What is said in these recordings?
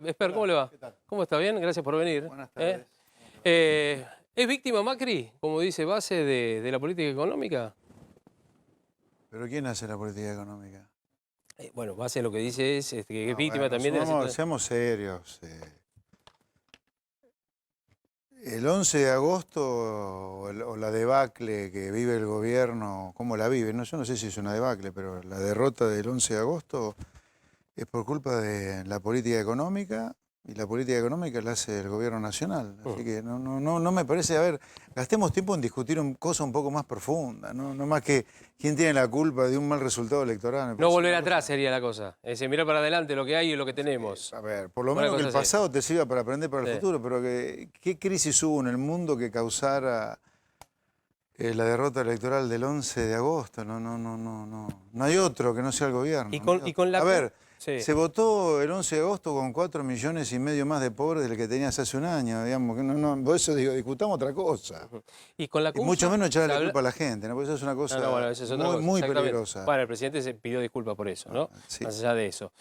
Esper, ¿cómo le va? ¿Qué tal? ¿Cómo está? ¿Bien? Gracias por venir. Buenas tardes. ¿Es víctima Macri, como dice Base, de la política económica? ¿Pero quién hace la política económica? Bueno, Base lo que dice es que es víctima Bueno, también de la situación. seamos serios. El 11 de agosto o la debacle que vive el gobierno, ¿cómo la vive? No, yo no sé si es una debacle, pero la derrota del 11 de agosto es por culpa de la política económica, y la política económica la hace el gobierno nacional. Así que no me parece, a ver, gastemos tiempo en discutir cosas un poco más profundas, no más que quién tiene la culpa de un mal resultado electoral. Me No parece volver una atrás cosa- sería la cosa. Es decir, mirar para adelante lo que hay y lo que tenemos. A ver, por lo Una menos que cosa el así. pasado te sirva para aprender para el Sí. futuro, pero ¿qué crisis hubo en el mundo que causara la derrota electoral del 11 de agosto? No hay otro que no sea el gobierno. Y No hay con, y con otro. la... A ver, Sí. se votó el 11 de agosto con 4,5 millones más de pobres del que tenías hace un año, digamos. Por eso digo, discutamos otra cosa. Y con la Y mucho CUNSA menos se echarle la habla... culpa a la gente, ¿no? Porque eso es una No, bueno, cosa eso es otra muy, cosa, muy exactamente. peligrosa. Bueno, el presidente se pidió disculpas por eso, ¿no? Sí. Más allá de eso.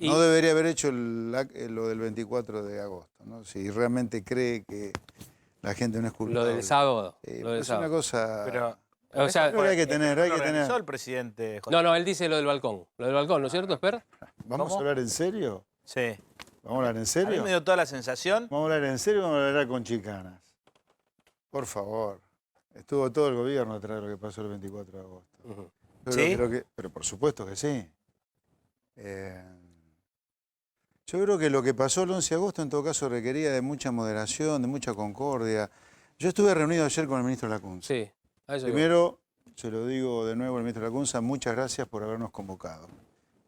No debería haber hecho lo del 24 de agosto, ¿no? Si realmente cree que la gente no es Lo del culpable. sábado. Sí, Lo del es una sábado. cosa... Pero O sea, Creo que hay que tener, pero hay no que lo organizó tener. el presidente José. no, él dice lo del balcón. Lo del balcón, ¿no es cierto, Esper? ¿Vamos ¿Cómo? a hablar en serio? Sí. ¿Vamos a hablar en A mí serio? me dio toda la sensación. ¿Vamos a hablar en serio o vamos a hablar con chicanas? Por favor. Estuvo todo el gobierno detrás de lo que pasó el 24 de agosto. ¿Sí? Pero por supuesto que sí. Yo creo que lo que pasó el 11 de agosto en todo caso requería de mucha moderación, de mucha concordia. Yo estuve reunido ayer con el ministro Lacunza. Sí. A eso iba. Primero, se lo digo de nuevo al ministro Lacunza, muchas gracias por habernos convocado.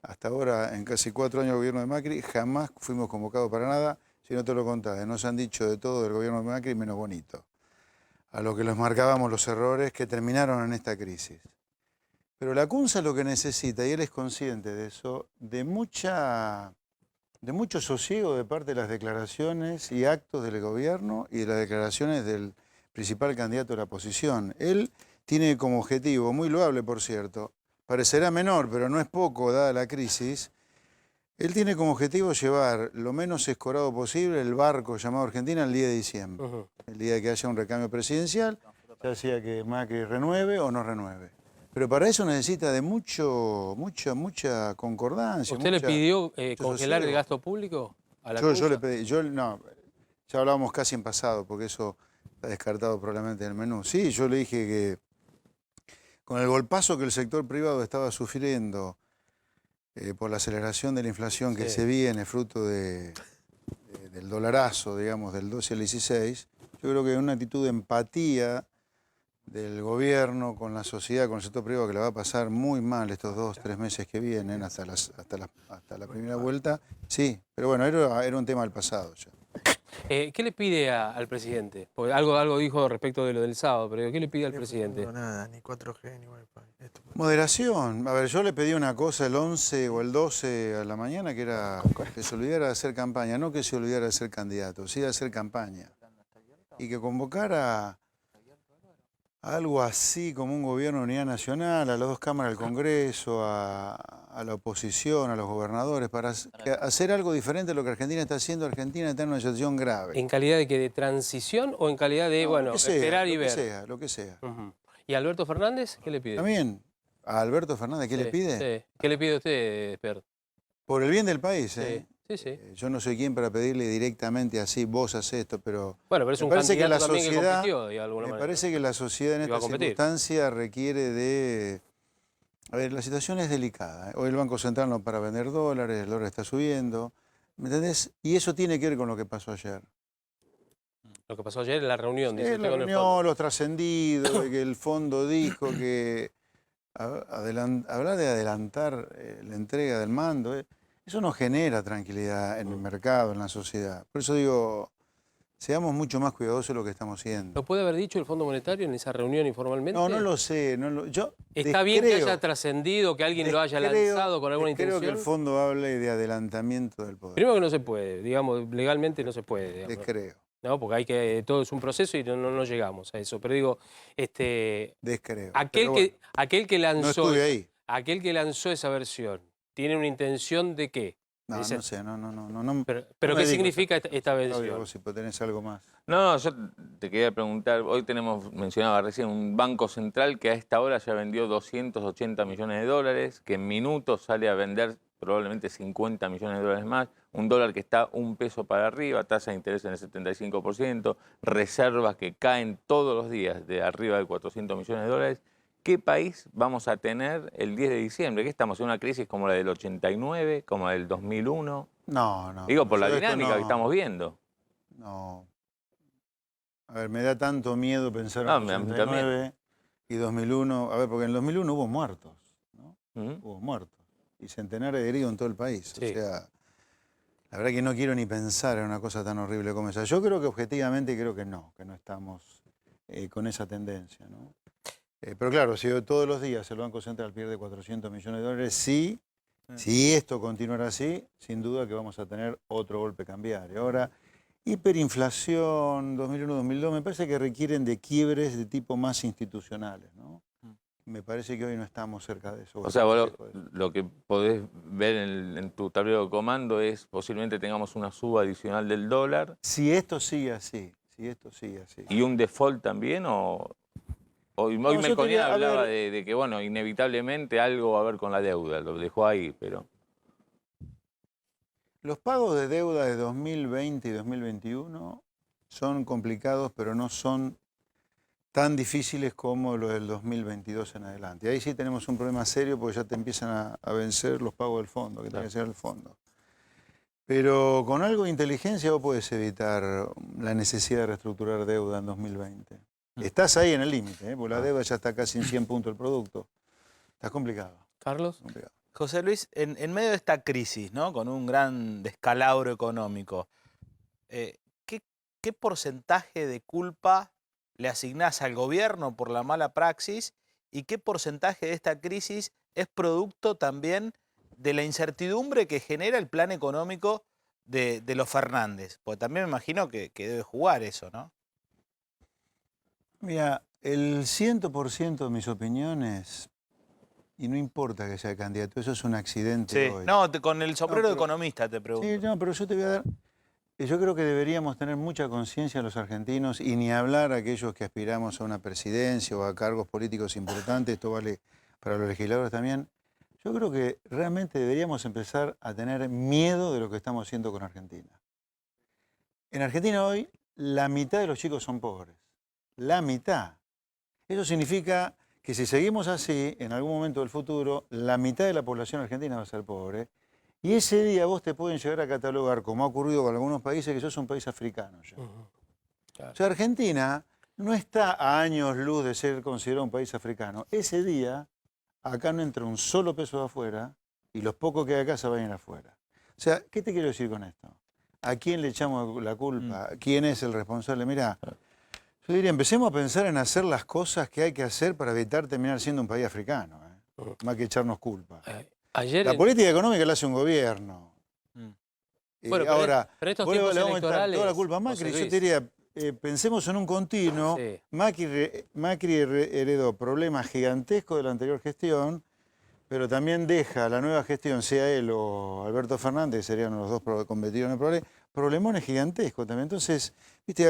Hasta ahora, en casi 4 años de gobierno de Macri, jamás fuimos convocados para nada, sino todo lo contrario. Nos han dicho de todo del gobierno de Macri menos bonito. A lo que los marcábamos los errores que terminaron en esta crisis. Pero Lacunza lo que necesita, y él es consciente de eso, de mucho sosiego de parte de las declaraciones y actos del gobierno y de las declaraciones del principal candidato de la oposición. Él tiene como objetivo, muy loable por cierto, parecerá menor, pero no es poco dada la crisis, él tiene como objetivo llevar lo menos escorado posible el barco llamado Argentina el día de diciembre, el día que haya un recambio presidencial, ya sea que Macri renueve o no renueve. Pero para eso necesita de mucha concordancia. ¿Usted le pidió mucho congelar el sosiego. gasto público a la Yo CUNSA? le pedí, no, ya hablábamos casi en pasado, porque eso está descartado probablemente en el menú. Sí, yo le dije que con el golpazo que el sector privado estaba sufriendo por la aceleración de la inflación que Sí. se viene fruto del dolarazo, digamos, del 12 al 16, yo creo que una actitud de empatía del gobierno con la sociedad, con el sector privado, que la va a pasar muy mal estos 2 o 3 meses que vienen, hasta la primera vuelta. Sí, pero bueno, era un tema del pasado ya. ¿Qué le pide al presidente? Porque algo dijo respecto de lo del sábado, pero ¿qué le pide al presidente? No, nada, ni 4G, ni Wi-Fi. Moderación. A ver, yo le pedí una cosa el 11 o el 12 a la mañana, que era que se olvidara de hacer campaña, no que se olvidara de ser candidato, sí de hacer campaña. Y que convocara a algo así como un gobierno de unidad nacional, a las 2 cámaras del Congreso, a la oposición, a los gobernadores, para hacer algo diferente de lo que Argentina está haciendo. Argentina está en una situación grave. ¿En calidad de qué? ¿De transición o en calidad de, No, bueno, lo que sea, esperar y lo que ver? sea, lo que sea. ¿Y Alberto Fernández qué le pide? También, a Alberto Fernández, ¿qué le pide? Sí. ¿Qué le pide a usted, Esper? Por el bien del país, Sí, sí. Yo no soy quien para pedirle directamente así, vos haces esto, pero Bueno, pero es me un parece que la candidato también que sociedad, compitió de alguna me manera. parece que la sociedad en Y va a esta competir. circunstancia requiere de... A ver, la situación es delicada. Hoy el Banco Central no para vender dólares, el dólar está subiendo, ¿me entendés? Y eso tiene que ver con lo que pasó ayer. Lo que pasó ayer en la reunión, dice La usted, con el fondo. reunión, los trascendidos, de que el fondo dijo que hablar de adelantar la entrega del mando, eso no genera tranquilidad en el mercado, en la sociedad. Por eso digo, seamos mucho más cuidadosos de lo que estamos haciendo. ¿Lo puede haber dicho el Fondo Monetario en esa reunión informalmente? No lo sé. Yo ¿Está bien que descreo- haya trascendido, que alguien lo haya descreo- lanzado con alguna descreo intención? que el fondo hable de adelantamiento del poder. Primero que no se puede, digamos, legalmente no se puede. Digamos. Descreo. No, porque todo es un proceso y no llegamos a eso. Pero digo, Descreo. aquel Pero bueno, que no lanzó estuve ahí. aquel que lanzó esa versión, ¿tiene una intención de qué? No, Dice- no sé, no. Pero no ¿qué me digas. significa esta Claudio, vención? vos si tenés algo más. No, yo te quería preguntar, hoy mencionaba recién, un banco central que a esta hora ya vendió 280 millones de dólares, que en minutos sale a vender probablemente 50 millones de dólares más, un dólar que está un peso para arriba, tasa de interés en el 75%, reservas que caen todos los días de arriba de 400 millones de dólares. ¿Qué país vamos a tener el 10 de diciembre? ¿Qué estamos en una crisis como la del 89, como la del 2001? No. Digo, por la yo esto dinámica que estamos viendo. No. A ver, me da tanto miedo pensar No, en a mí 89 y 2001. A ver, porque en el 2001 hubo muertos, ¿no? Ujú. Hubo muertos. Y centenares de heridos en todo el país. Sí. O sea, la verdad que no quiero ni pensar en una cosa tan horrible como esa. Yo creo que objetivamente creo que no estamos con esa tendencia, ¿no? Pero claro, si todos los días el Banco Central pierde 400 millones de dólares, sí, si esto continuara así, sin duda que vamos a tener otro golpe cambiario. Ahora, hiperinflación 2001-2002 me parece que requieren de quiebres de tipo más institucionales, ¿no? Me parece que hoy no estamos cerca de eso. O sea, vos Lejos de eso. lo que podés ver en tu tablero de comando es posiblemente tengamos una suba adicional del dólar Si esto sigue así. y un default también, o hoy No, yo te Melconian diría, a hablaba ver, de que, bueno, inevitablemente algo va a haber con la deuda, lo dejó ahí, pero... Los pagos de deuda de 2020 y 2021 son complicados, pero no son tan difíciles como los del 2022 en adelante. Ahí sí tenemos un problema serio porque ya te empiezan a vencer los pagos del fondo, que tiene que ser el fondo. Pero con algo de inteligencia vos podés evitar la necesidad de reestructurar deuda en 2020. Estás ahí en el límite, porque la deuda ya está casi en 100 puntos el producto. Está complicado. Carlos. complicado. José Luis, en medio de esta crisis, ¿no? Con un gran descalabro económico, ¿qué porcentaje de culpa le asignás al gobierno por la mala praxis y qué porcentaje de esta crisis es producto también de la incertidumbre que genera el plan económico de los Fernández? Porque también me imagino que debe jugar eso, ¿no? Mira, el 100% de mis opiniones, y no importa que sea candidato, eso es un accidente hoy. No, con el sombrero de pero- economista te pregunto. Sí, no, pero yo te voy a dar... Yo creo que deberíamos tener mucha conciencia los argentinos y ni hablar a aquellos que aspiramos a una presidencia o a cargos políticos importantes, esto vale para los legisladores también. Yo creo que realmente deberíamos empezar a tener miedo de lo que estamos haciendo con Argentina. En Argentina hoy la mitad de los chicos son pobres. La mitad. Eso significa que si seguimos así, en algún momento del futuro, la mitad de la población argentina va a ser pobre. Y ese día vos te pueden llegar a catalogar, como ha ocurrido con algunos países, que sos un país africano ya. Claro. O sea, Argentina no está a años luz de ser considerado un país africano. Ese día, acá no entra un solo peso de afuera y los pocos que hay acá se van a ir afuera. O sea, ¿qué te quiero decir con esto? ¿A quién le echamos la culpa? ¿Quién es el responsable? Mirá, yo diría, empecemos a pensar en hacer las cosas que hay que hacer para evitar terminar siendo un país africano, más que echarnos culpa. Ayer... La política económica la hace un gobierno. Bueno, Ahora, pero estos vos le tiempos vamos a echar electorales, toda la culpa a Macri. José Yo Luis. te diría, pensemos en un continuo. Sí. Macri heredó problemas gigantescos de la anterior gestión, pero también deja a la nueva gestión, sea él o Alberto Fernández, que serían los dos competidos en el problema, problemones gigantescos también. Entonces, viste,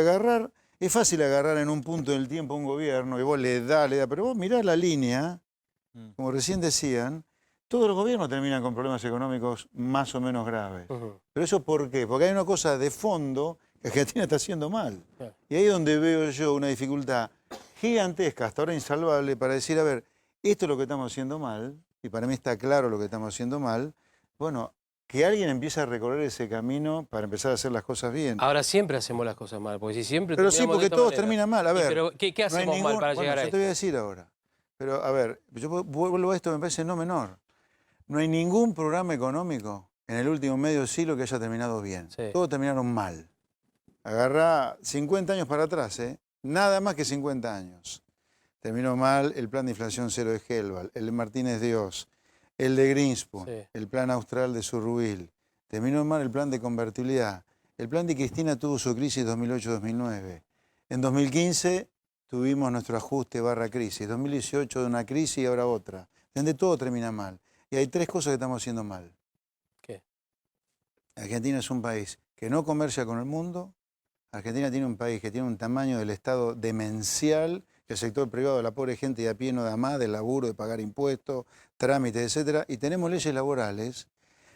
es fácil agarrar en un punto del tiempo a un gobierno y vos le da, pero vos mirá la línea, como recién decían, todos los gobiernos terminan con problemas económicos más o menos graves. ¿Pero eso por qué? Porque hay una cosa de fondo que Argentina está haciendo mal. Claro. Y ahí es donde veo yo una dificultad gigantesca, hasta ahora insalvable, para decir, a ver, esto es lo que estamos haciendo mal, y para mí está claro lo que estamos haciendo mal, bueno, que alguien empiece a recorrer ese camino para empezar a hacer las cosas bien. Ahora siempre hacemos las cosas mal, porque si siempre Pero sí, terminamos de porque esta todos manera. terminan mal. A Y ver, pero ¿qué no hay hacemos mal para llegar a yo te esto? voy a decir ahora. Pero, a ver, yo vuelvo a esto, me parece no menor. No hay ningún programa económico en el último medio siglo que haya terminado bien. Sí. Todos terminaron mal. Agarrá 50 años para atrás, nada más que 50 años. Terminó mal el plan de inflación cero de Helval, el de Martínez Dios, el de Greenspoon, Sí. el plan austral de Surrubil. Terminó mal el plan de convertibilidad. El plan de Cristina tuvo su crisis 2008-2009. En 2015 tuvimos nuestro ajuste / crisis. 2018 de una crisis y ahora otra. Donde todo termina mal. Y hay tres cosas que estamos haciendo mal. ¿Qué? Argentina es un país que no comercia con el mundo. Argentina tiene un país que tiene un tamaño del Estado demencial, que el sector privado, la pobre gente de a pie no da más, del laburo, de pagar impuestos, trámites, etc. Y tenemos leyes laborales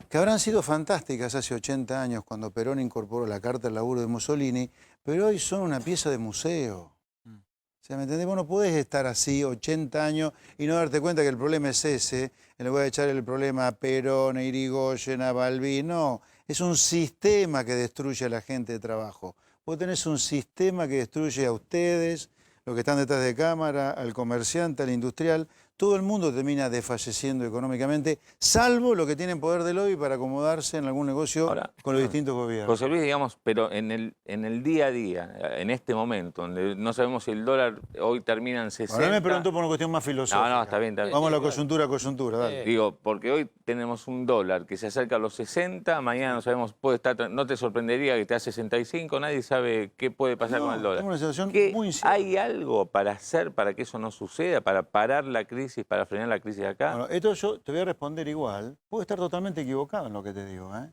que habrán sido fantásticas hace 80 años cuando Perón incorporó la Carta del Laburo de Mussolini, pero hoy son una pieza de museo. O sea, ¿me entendés? Vos no podés estar así 80 años y no darte cuenta que el problema es ese, en lugar de echar el problema a Perón, a Irigoyen, a Balbín. No, es un sistema que destruye a la gente de trabajo. Vos tenés un sistema que destruye a ustedes, los que están detrás de cámara, al comerciante, al industrial. Todo el mundo termina desfalleciendo económicamente, salvo los que tienen poder de lobby para acomodarse en algún negocio Ahora, con los distintos gobiernos. José Luis, digamos, pero en el día a día, en este momento, donde no sabemos si el dólar hoy termina en 60... Ahora me preguntó por una cuestión más filosófica. No, está bien, está bien. Vamos a la coyuntura, dale. Digo, porque hoy tenemos un dólar que se acerca a los 60, mañana no sabemos, puede estar, no te sorprendería que esté a 65, nadie sabe qué puede pasar con el dólar. Tenemos una situación ¿Qué- muy incierta. ¿Hay algo para hacer para que eso no suceda, para parar la crisis, para frenar la crisis acá? Bueno, esto yo te voy a responder igual. Puedo estar totalmente equivocado en lo que te digo, ¿eh?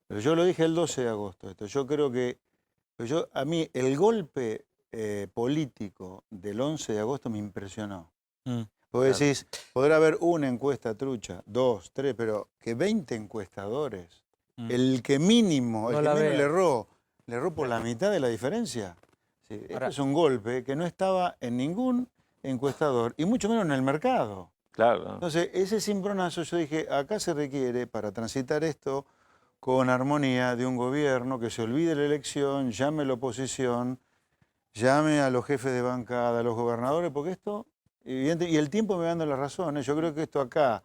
Pero yo lo dije el 12 de agosto. Esto. Yo creo que a mí el golpe político del 11 de agosto me impresionó. Vos decís, podrá haber una encuesta trucha, 2, 3, pero que 20 encuestadores, el que mínimo, el No que la menos veo. le erró por la mitad de la diferencia. Sí, esto Ahora- es un golpe que no estaba en ningún encuestador, y mucho menos en el mercado. Claro. Entonces, ese cimbronazo, yo dije, acá se requiere, para transitar esto con armonía, de un gobierno que se olvide la elección, llame a la oposición, llame a los jefes de bancada, a los gobernadores, porque esto, evidente, y el tiempo me va dando la razón, ¿eh? Yo creo que esto acá,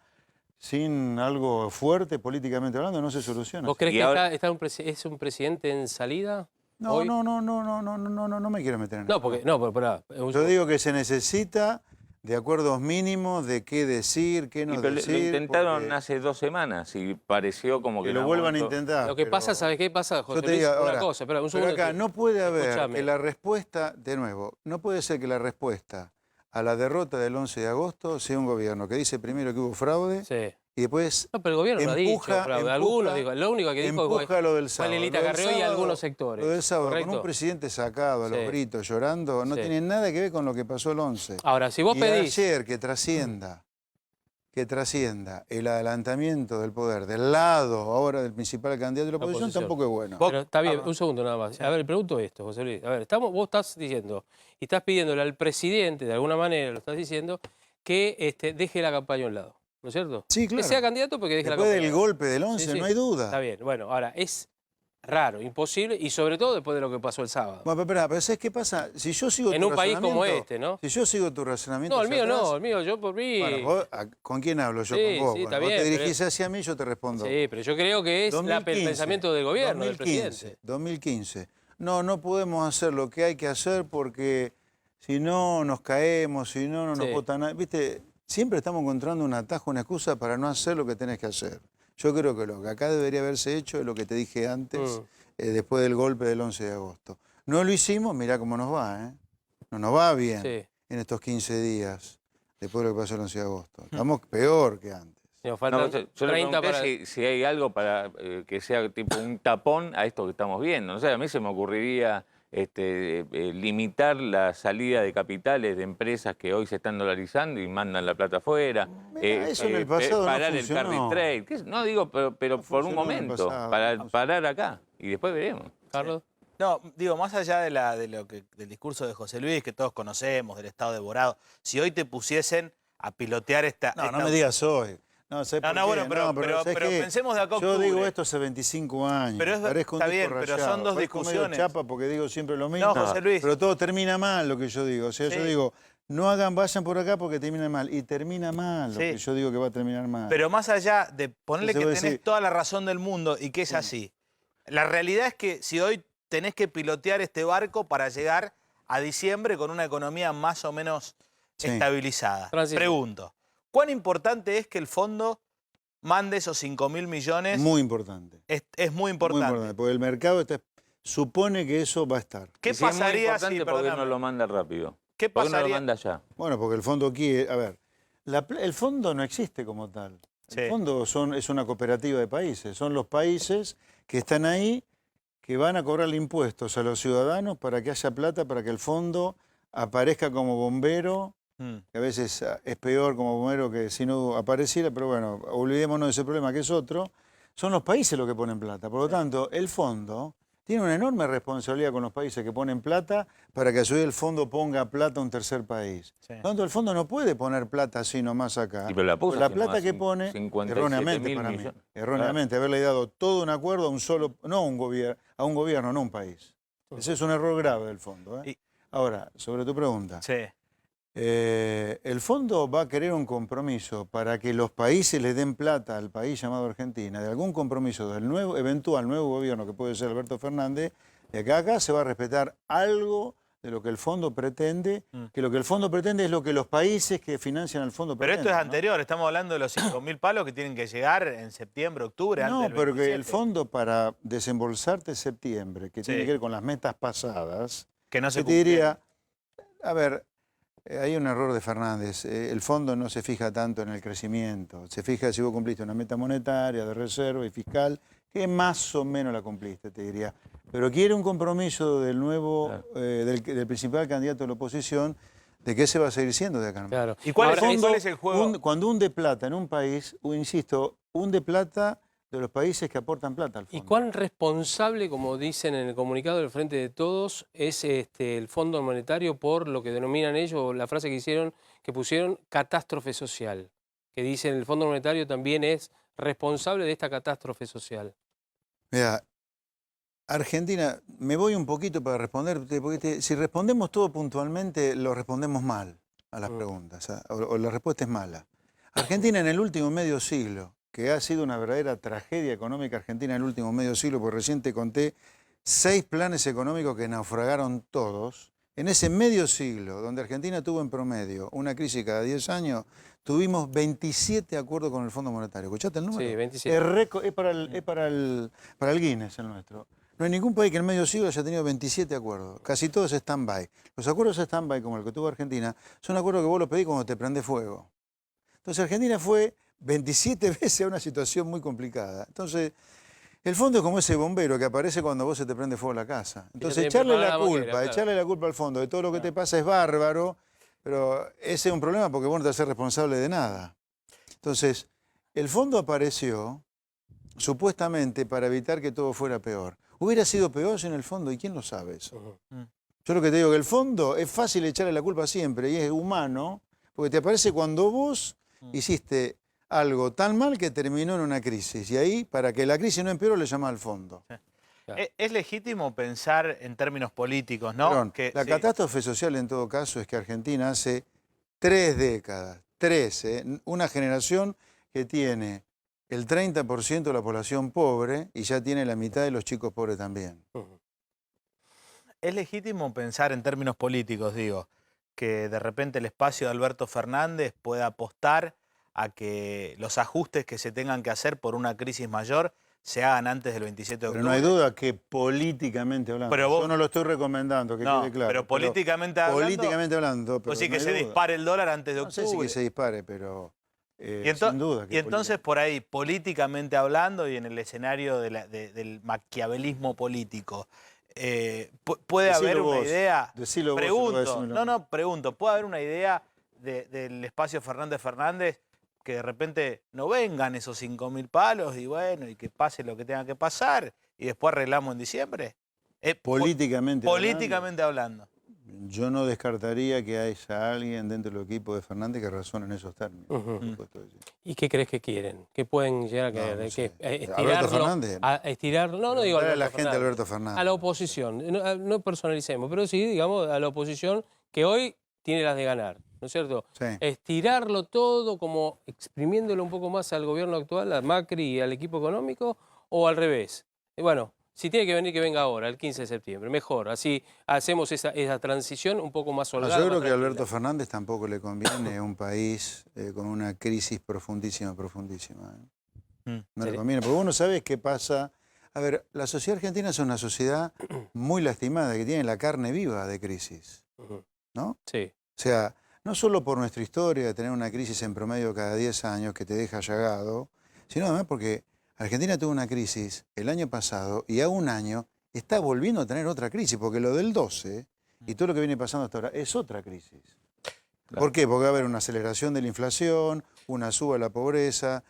sin algo fuerte políticamente hablando, no se soluciona. ¿Vos crees Y que ahora- es un presidente en salida? No, hoy? no me quiero meter en eso. No, porque, no, pero pará. Yo digo que se necesita de acuerdos mínimos de qué decir, qué no Y pero lo decir. intentaron porque hace 2 semanas y pareció como que... que en lo algún vuelvan a momento- intentar. Lo que pero- pasa, ¿sabes qué pasa, José Yo te Luis? digo Una ahora, cosa, espera, un pero segundo. acá no puede haber Escuchame. que la respuesta, de nuevo, no puede ser que la respuesta a la derrota del 11 de agosto sea un gobierno que dice primero que hubo fraude Sí. y después No, pero el gobierno no ha dicho, fraude. Algunos digo, lo único que dijo empuja lo del fue sábado. Lelita Lo del Carrió y sábado- algunos sectores. Lo del sábado, con ¿correcto? un presidente sacado a los Sí. gritos, llorando, no Sí. tiene nada que ver con lo que pasó el 11. Ahora, si vos Y pedís... ayer que trascienda el adelantamiento del poder del lado ahora del principal candidato de la oposición, oposición. tampoco es bueno. Pero está bien, un segundo nada más. A ver, pregunto esto, José Luis. A ver, vos estás diciendo, y estás pidiéndole al presidente, de alguna manera lo estás diciendo, que deje la campaña a un lado, ¿no es cierto? Sí, claro. Que sea candidato porque deje Después la campaña. del golpe del 11, Sí, sí. no hay duda. Está bien, bueno, ahora, es raro, imposible, y sobre todo después de lo que pasó el sábado. Bueno, pero ¿sabes qué pasa? Si yo sigo En tu un país como razonamiento- ¿no? Si yo sigo tu razonamiento No, el hacia mío atrás, no, el mío, yo por mí... Bueno, ¿con quién hablo yo? Sí, Con vos. sí, está Bueno, bien, vos te pero- dirigís hacia mí, yo te respondo. Sí, pero yo creo que es el 2015, pensamiento del gobierno, del 2015, presidente. 2015. No podemos hacer lo que hay que hacer porque si no nos caemos, si no nos Sí. votan nada. Viste, siempre estamos encontrando un atajo, una excusa para no hacer lo que tenés que hacer. Yo creo que lo que acá debería haberse hecho es lo que te dije antes, después del golpe del 11 de agosto. No lo hicimos, mirá cómo nos va, ¿eh? No nos va bien Sí. en estos 15 días después de lo que pasó el 11 de agosto. Estamos peor que antes. Nos No, faltan yo le 30 pregunté para... si hay algo para que sea tipo un tapón a esto que estamos viendo. No sé, a mí se me ocurriría limitar la salida de capitales de empresas que hoy se están dolarizando y mandan la plata afuera. Mirá, eso en el pasado no parar el funcionó. carry trade. No digo, pero No por un funcionó en el momento, pasado, para no parar acá y después veremos. Carlos. No, digo, más allá del discurso de José Luis, que todos conocemos, del Estado devorado, si hoy te pusiesen a pilotear esta... No me digas hoy. No, ¿sabés por qué? bueno, pero ¿sabés qué? pensemos de acá a Yo octubre. digo esto hace 25 años. Pero parezco un está bien, disco pero rayado, son dos parezco medio discusiones. chapa porque digo siempre lo mismo. No, José Luis. Pero todo termina mal lo que yo digo. O sea, Sí. yo digo, vayan por acá porque termina mal. Y termina mal lo Sí. que yo digo que va a terminar mal. Pero más allá de ponerle Entonces que vos tenés decís- toda la razón del mundo y que es así, la realidad es que si hoy tenés que pilotear este barco para llegar a diciembre con una economía más o menos Sí. estabilizada, Francisco. pregunto, ¿cuán importante es que el fondo mande esos 5.000 millones? Muy importante. Es muy importante. Porque el mercado supone que eso va a estar. ¿Qué Y si es muy pasaría importante, si, ¿por qué no perdóname, lo manda rápido? qué ¿Por qué no lo pasaría? manda ya? Bueno, porque el fondo quiere... A ver, el fondo no existe como tal. Sí. El fondo es una cooperativa de países. Son los países que están ahí, que van a cobrarle impuestos a los ciudadanos para que haya plata, para que el fondo aparezca como bombero, que a veces es peor como bombero que si no apareciera, pero bueno, olvidémonos de ese problema que es otro. Son los países los que ponen plata. Por lo tanto, el fondo tiene una enorme responsabilidad con los países que ponen plata para que a su vez el fondo ponga plata a un tercer país. Sí. Por lo tanto, el fondo no puede poner plata así nomás acá. Y pero la puso la haciendo plata más que pone, 57.000 erróneamente para mí, millones. erróneamente, haberle dado todo un acuerdo a un solo, no a un gobierno, no a un país. Ese es un error grave del fondo. Y- Ahora, sobre tu pregunta. Sí. El fondo va a querer un compromiso para que los países le den plata al país llamado Argentina, de algún compromiso del eventual nuevo gobierno que puede ser Alberto Fernández, de que acá se va a respetar algo de lo que el fondo pretende, que lo que el fondo pretende es lo que los países que financian el fondo Pero pretenden. esto es ¿no? anterior, estamos hablando de los 5.000 palos que tienen que llegar en septiembre, octubre, antes No, del pero que el 27. fondo para desembolsarte en septiembre, que tiene Sí. que ver con las metas pasadas, Que no se que te diría, cumplieron. a ver, hay un error de Fernández. El fondo no se fija tanto en el crecimiento. Se fija si vos cumpliste una meta monetaria, de reserva y fiscal, que más o menos la cumpliste, te diría. Pero quiere un compromiso del nuevo, del principal candidato de la oposición, de que ese va a seguir siendo de acá en más. Claro. ¿Y cuál, Ahora, es, cuál es el juego? Cuando hunde plata en un país, insisto, hunde plata de los países que aportan plata al ¿Y fondo. cuán responsable, como dicen en el comunicado del Frente de Todos, es el Fondo Monetario por lo que denominan ellos, la frase que hicieron, que pusieron, catástrofe social? Que dicen el Fondo Monetario también es responsable de esta catástrofe social. Mira, Argentina, me voy un poquito para responderte, porque si respondemos todo puntualmente, lo respondemos mal a las preguntas, o la respuesta es mala. Argentina en el último medio siglo, que ha sido una verdadera tragedia económica argentina en el último medio siglo, porque recién te conté 6 planes económicos que naufragaron todos. En ese medio siglo, donde Argentina tuvo en promedio una crisis cada 10 años, tuvimos 27 acuerdos con el Fondo Monetario. ¿Escuchaste el número? Sí, 27. Es para el Guinness el nuestro. No hay ningún país que en medio siglo haya tenido 27 acuerdos. Casi todos stand-by. Los acuerdos stand-by, como el que tuvo Argentina, son acuerdos que vos los pedís cuando te prende fuego. Entonces Argentina fue 27 veces a una situación muy complicada. Entonces, el fondo es como ese bombero que aparece cuando vos se te prende fuego la casa. Entonces, echarle la culpa al fondo de todo lo que te pasa es bárbaro, pero ese es un problema porque vos no te haces responsable de nada. Entonces, el fondo apareció supuestamente para evitar que todo fuera peor. Hubiera sido peor sin el fondo, ¿y quién lo sabe eso? Yo lo que te digo, que el fondo es fácil echarle la culpa siempre y es humano, porque te aparece cuando vos hiciste algo tan mal que terminó en una crisis. Y ahí, para que la crisis no empeore, le llama al fondo. Es legítimo pensar en términos políticos, ¿no? Perdón, Que, la sí. catástrofe social en todo caso es que Argentina hace 3 décadas, una generación que tiene el 30% de la población pobre y ya tiene la mitad de los chicos pobres también. Es legítimo pensar en términos políticos, digo, que de repente el espacio de Alberto Fernández pueda apostar a que los ajustes que se tengan que hacer por una crisis mayor se hagan antes del 27 de Pero octubre. no hay duda que políticamente hablando, Pero vos- yo no lo estoy recomendando, que No, quede claro. pero políticamente hablando, políticamente hablando, pero Pues sí, no que hay se duda. dispare el dólar antes de No octubre. sé si que se dispare, pero Y, sin duda. y entonces por ahí, políticamente hablando y en el escenario del maquiavelismo político, ¿puede Decilo haber una vos, idea? decilo vos, Pregunto, no, no, pregunto, ¿puede haber una idea del espacio Fernández que de repente no vengan esos 5.000 palos y bueno, y que pase lo que tenga que pasar y después arreglamos en diciembre? Políticamente hablando. Yo no descartaría que haya alguien dentro del equipo de Fernández que razone en esos términos. por supuesto que sí. ¿Y qué crees que quieren? ¿Qué pueden llegar a No, querer? no sé. ¿Estirarlo? ¿Alberto Fernández? Estirarlo. No digo Preguntale a Alberto la gente de Fernández. Alberto Fernández. A la oposición. No personalicemos, pero sí, digamos, a la oposición que hoy tiene las de ganar, ¿no es cierto? Sí. Estirarlo todo como exprimiéndolo un poco más al gobierno actual, a Macri y al equipo económico, o al revés. Y bueno, si tiene que venir, que venga ahora, el 15 de septiembre. Mejor, así hacemos esa transición un poco más holgada. Yo creo más que a tranquila. Alberto Fernández tampoco le conviene un país con una crisis profundísima. No le conviene, porque uno sabe qué pasa. A ver, la sociedad argentina es una sociedad muy lastimada, que tiene la carne viva de crisis, ¿no? Sí. O sea, no solo por nuestra historia de tener una crisis en promedio cada 10 años que te deja llagado, sino además porque Argentina tuvo una crisis el año pasado y a un año está volviendo a tener otra crisis, porque lo del 12 y todo lo que viene pasando hasta ahora es otra crisis. Claro. ¿Por qué? Porque va a haber una aceleración de la inflación, una suba de la pobreza.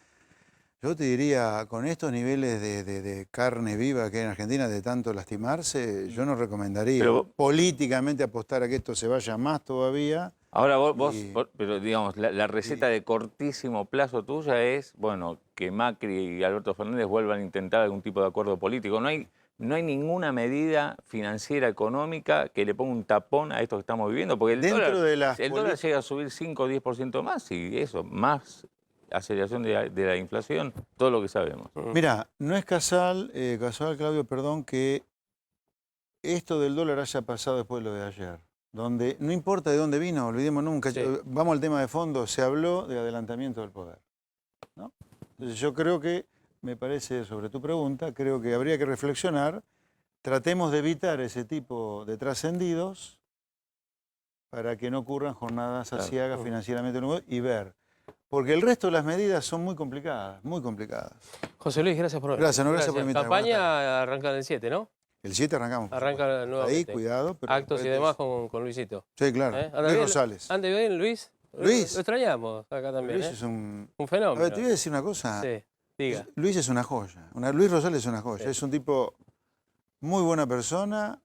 Yo te diría, con estos niveles de carne viva que hay en Argentina, de tanto lastimarse, yo no recomendaría Pero- políticamente apostar a que esto se vaya más todavía. Ahora vos, Y- pero digamos, la receta de cortísimo plazo tuya es, bueno, que Macri y Alberto Fernández vuelvan a intentar algún tipo de acuerdo político. No hay ninguna medida financiera, económica, que le ponga un tapón a esto que estamos viviendo, porque el Dentro de las dólar llega a subir 5 o 10% más y eso, más aceleración de la inflación, todo lo que sabemos. Mira, no es casual, Claudio, perdón, que esto del dólar haya pasado después de lo de ayer. Donde no importa de dónde vino, olvidemos nunca. Sí. Vamos al tema de fondo, se habló de adelantamiento del poder, ¿no? Entonces yo creo que, me parece, sobre tu pregunta, creo que habría que reflexionar, tratemos de evitar ese tipo de trascendidos para que no ocurran jornadas Claro. aciagas financieramente y ver. Porque el resto de las medidas son muy complicadas, muy complicadas. José Luis, gracias por venir. Gracias, no, gracias por invitarme. Buenas Campaña arranca el 7, ¿no? El 7 arrancamos. por Arranca supuesto. nuevamente. Ahí, cuidado. Pero Actos y demás con Luisito. Sí, claro. ¿Eh? ¿Anda Luis bien? Rosales. ¿Anda bien, Luis? Luis. Lo extrañamos acá también, Luis ¿eh? es un... Un A fenómeno. ver, te voy a decir una cosa. Sí, diga. Luis es una joya. Luis Rosales es una joya. Sí. Es un tipo muy buena persona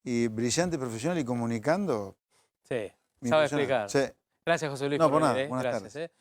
y brillante profesional y comunicando. Sí, me sabe impresiona. explicar. Sí. Gracias, José Luis, No, por por venir, nada. ¿eh? Buenas Gracias, tardes. ¿eh?